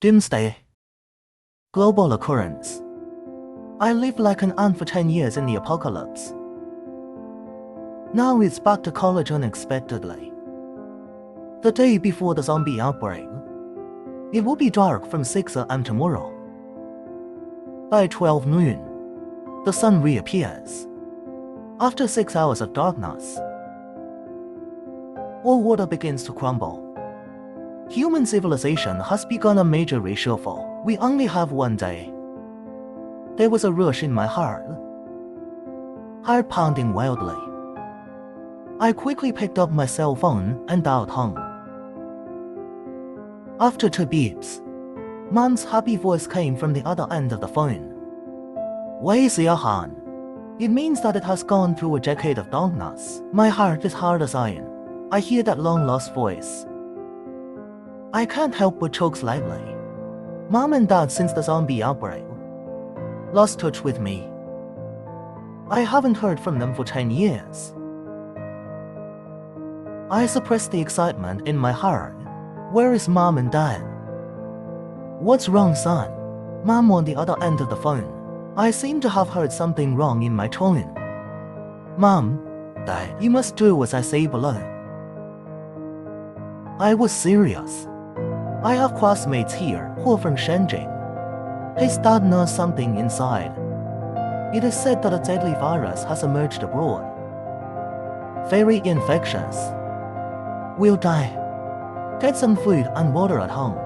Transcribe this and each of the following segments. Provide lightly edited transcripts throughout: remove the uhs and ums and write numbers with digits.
Doomsday. Global occurrence. I lived like an ant for 10 years in the apocalypse. Now it's back to college unexpectedly. The day before the zombie outbreak. It will be dark from 6 a.m. tomorrow. By 12 noon, the sun reappears. After 6 hours of darkness, all water begins to crumble. Human civilization has begun a major reshuffle. We only have one day. There was a rush in my heart pounding wildly. I quickly picked up my cell phone and dialed home. After 2 beeps, Mom's happy voice came from the other end of the phone. Wei Xiahan. It means that it has gone through a decade of darkness. My heart is hard as iron. I hear that long-lost voice. I can't help but choke slightly. Mom and Dad, since the zombie outbreak, lost touch with me. I haven't heard from them for 10 years. I suppressed the excitement in my heart. Where is Mom and Dad? What's wrong, son? Mom on the other end of the phone. I seem to have heard something wrong in my tone. Mom, Dad, you must do as I say below. I was serious. I have classmates here who are from Shenzhen. His dad knows something inside. It is said that a deadly virus has emerged abroad. Very infectious. We'll die. Get some food and water at home.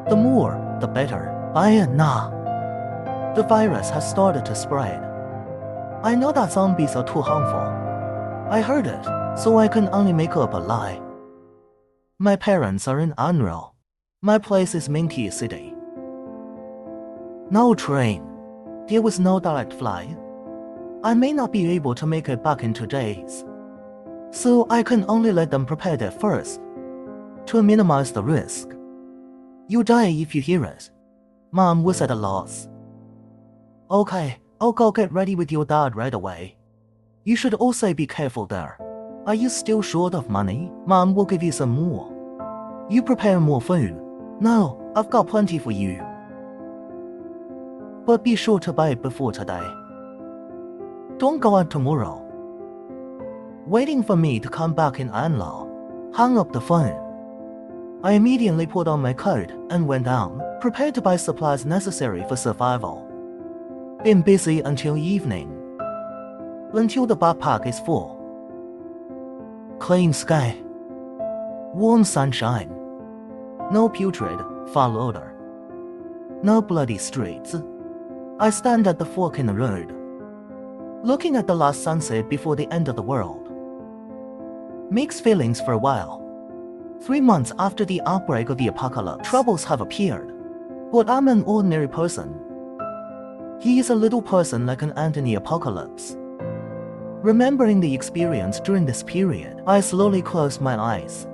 The more, the better. Nah. The virus has started to spread. I know that zombies are too harmful. I heard it, so I can only make up a lie. My parents are in Anro. My place is Minty City. No train. There was no direct flight. I may not be able to make it back in 2 days. So I can only let them prepare their first, to minimize the risk. You die if you hear it. Mom was at a loss. Okay, I'll go get ready with your dad right away. You should also be careful there. Are you still short of money? Mom will give you some more. You prepare more food. No, I've got plenty for you. But be sure to buy it before today. Don't go out tomorrow. Waiting for me to come back in Anlo, hung up the phone. I immediately put on my coat and went down, prepared to buy supplies necessary for survival. Been busy until evening. Until the backpack is full. Clean sky. Warm sunshine. No putrid, foul odor. No bloody streets. I stand at the fork in the road, looking at the last sunset before the end of the world. Mixed feelings for a while. 3 months after the outbreak of the apocalypse, troubles have appeared. But I'm an ordinary person. He is a little person like an ant in the apocalypse. Remembering the experience during this period, I slowly closed my eyes.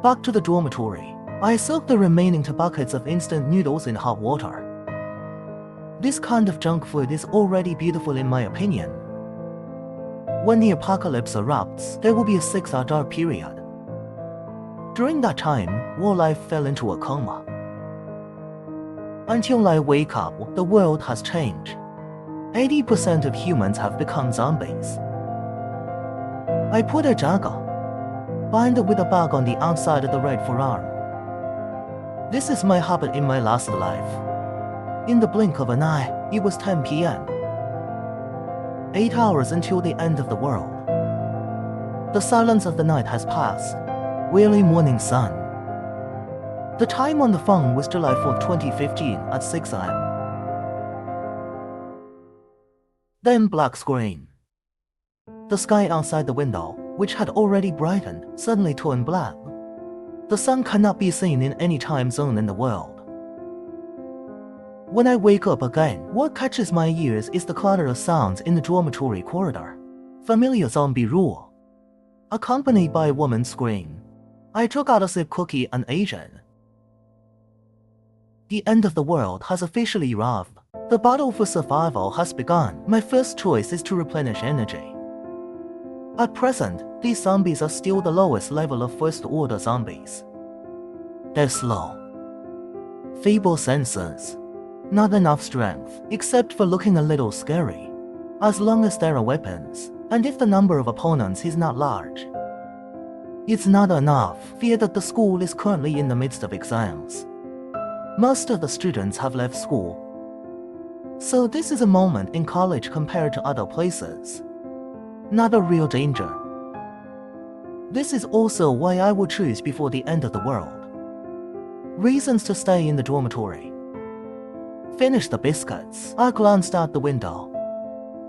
Back to the dormitory, I soaked the remaining 2 buckets of instant noodles in hot water. This kind of junk food is already beautiful in my opinion. When the apocalypse erupts, there will be a 6-hour dark period. During that time, war life fell into a coma. Until I wake up, the world has changed. 80% of humans have become zombies. I put a jagger, bind it with a bag on the outside of the right forearm. This is my habit in my last life. In the blink of an eye, it was 10 p.m. 8 hours until the end of the world. The silence of the night has passed. Early morning sun. The time on the phone was July 4, 2015 at 6 a.m. Then black screen. The sky outside the window, which had already brightened, suddenly turned black. The sun cannot be seen in any time zone in the world. When I wake up again, what catches my ears is the clatter of sounds in the dormitory corridor. Familiar zombie roar, accompanied by a woman's scream. I took out a zip cookie and ate it. The end of the world has officially arrived. The battle for survival has begun. My first choice is to replenish energy. At present, these zombies are still the lowest level of first-order zombies. They're slow. Feeble senses. Not enough strength, except for looking a little scary. As long as there are weapons, and if the number of opponents is not large. It's not enough, fear that the school is currently in the midst of exams. Most of the students have left school. So this is a moment in college compared to other places. Not a real danger. This is also why I would choose before the end of the world. Reasons to stay in the dormitory. Finish the biscuits. I glanced out the window.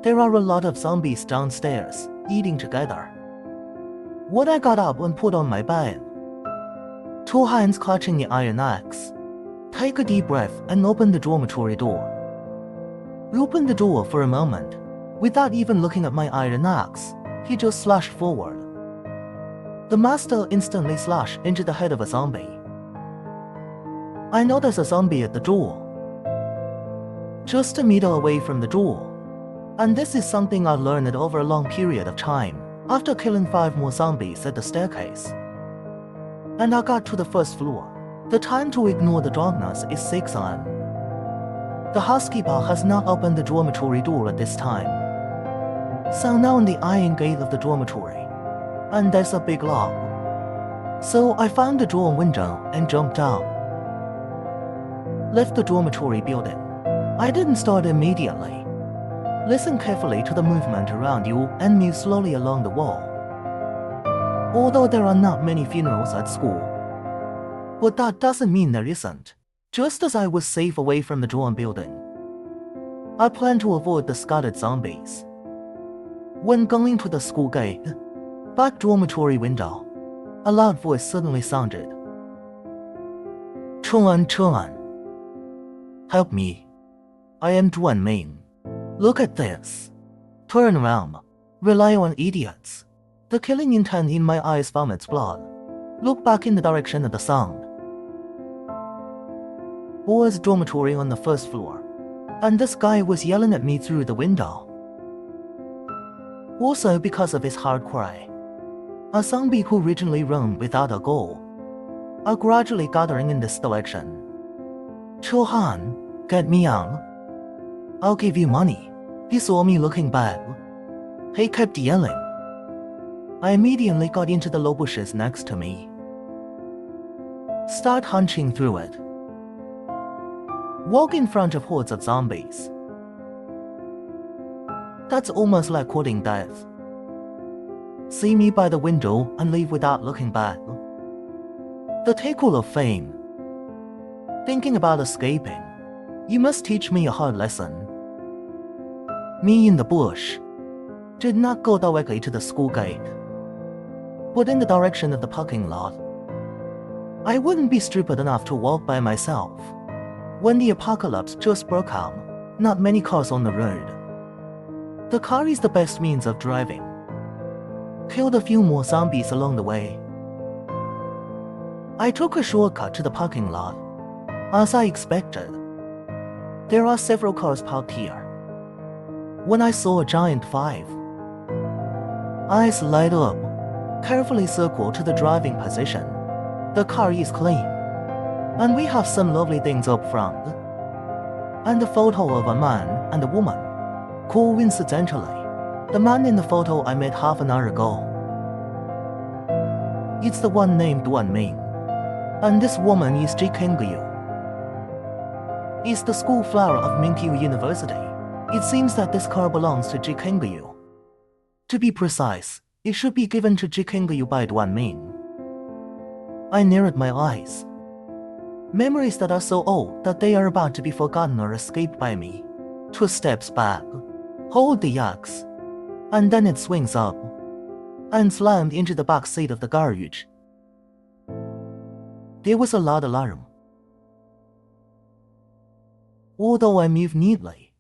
There are a lot of zombies downstairs, eating together. When I got up and put on my bed, 2 hands clutching the iron axe. Take a deep breath and open the dormitory door. Open the door for a moment. Without even looking at my iron axe, he just slashed forward. The master instantly slashed into the head of a zombie. I know there's a zombie at the door, just a meter away from the door. And this is something I learned over a long period of time, after killing 5 more zombies at the staircase. And I got to the first floor. The time to ignore the darkness is 6 AM. The housekeeper has not opened the dormitory door at this time. So now on the iron gate of the dormitory, and there's a big lock. So I found the door and window and jumped out. Left the dormitory building. I didn't start immediately. Listen carefully to the movement around you and move slowly along the wall. Although there are not many funerals at school, but that doesn't mean there isn't. Just as I was safe away from the dorm building, I plan to avoid the scattered zombies. When going to the school gate, back dormitory window, a loud voice suddenly sounded. Chuan, help me. I am Duan Ming. Look at this. Turn around. Rely on idiots. The killing intent in my eyes vomits blood. Look back in the direction of the sound. Boys' dormitory on the first floor, and this guy was yelling at me through the window. Also because of his hard cry. A zombie who originally roamed without a goal are gradually gathering in this direction. Chohan, get me out. I'll give you money. He saw me looking back. He kept yelling. I immediately got into the low bushes next to me. Start hunching through it. Walk in front of hordes of zombies. That's almost like courting death. See me by the window and leave without looking back. The tickle of fame. Thinking about escaping. You must teach me a hard lesson. Me in the bush did not go directly to the school gate, but in the direction of the parking lot. I wouldn't be stupid enough to walk by myself. When the apocalypse just broke out, not many cars on the road. The car is the best means of driving. Killed a few more zombies along the way. I took a shortcut to the parking lot. As I expected, there are several cars parked here. When I saw a giant 5, eyes light up, carefully circle to the driving position. The car is clean, and we have some lovely things up front, and a photo of a man and a woman. Coincidentally, the man in the photo I met half an hour ago. It's the one named Duan Ming, and this woman is Ji Kengyu. Is the school flower of Minkyu University. It seems that this car belongs to Ji Kengyu. To be precise, it should be given to Ji Kengyu by Duan Ming. I narrowed my eyes. Memories that are so old that they are about to be forgotten or escaped by me. 2 steps back, hold the axe, and then it swings up and slammed into the back seat of the garage. There was a loud alarm. Although I moved neatly,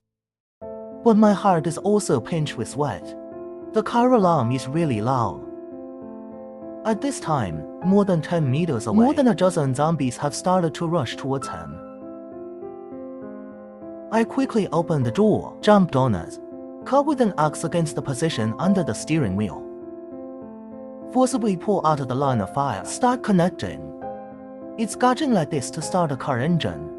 but my heart is also pinched with sweat. The car alarm is really loud. At this time, more than 10 meters away, more than a dozen zombies have started to rush towards him. I quickly opened the door, jumped on it, cut with an axe against the position under the steering wheel. Forcibly pull out of the line of fire, start connecting. It's gadgeting like this to start a car engine.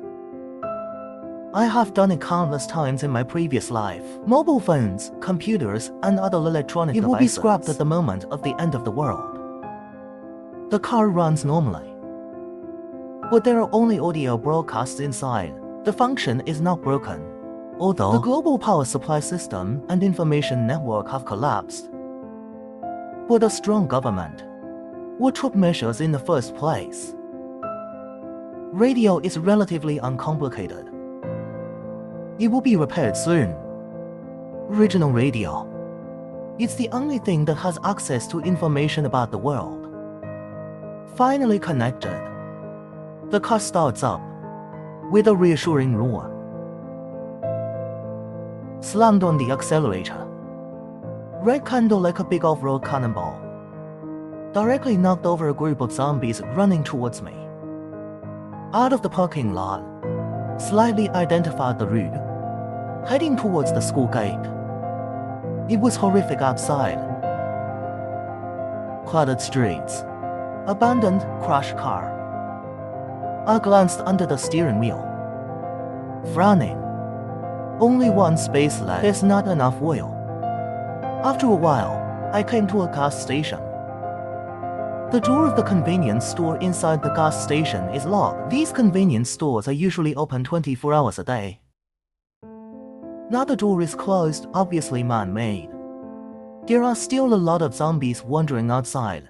I have done it countless times in my previous life. Mobile phones, computers, and other electronic devices will be scrapped at the moment of the end of the world. The car runs normally, but there are only audio broadcasts inside. The function is not broken, although the global power supply system and information network have collapsed. But a strong government would took measures in the first place. Radio is relatively uncomplicated. It will be repaired soon. Regional radio. It's the only thing that has access to information about the world. Finally connected, the car starts up with a reassuring roar. Slammed on the accelerator. Red candle like a big off-road cannonball. Directly knocked over a group of zombies running towards me. Out of the parking lot, slightly identified the route, heading towards the school gate. It was horrific outside. Cluttered streets, abandoned, crashed car. I glanced under the steering wheel, frowning. Only one space left. There's not enough oil. After a while, I came to a gas station. The door of the convenience store inside the gas station is locked. These convenience stores are usually open 24 hours a day. Now the door is closed, obviously man-made. There are still a lot of zombies wandering outside.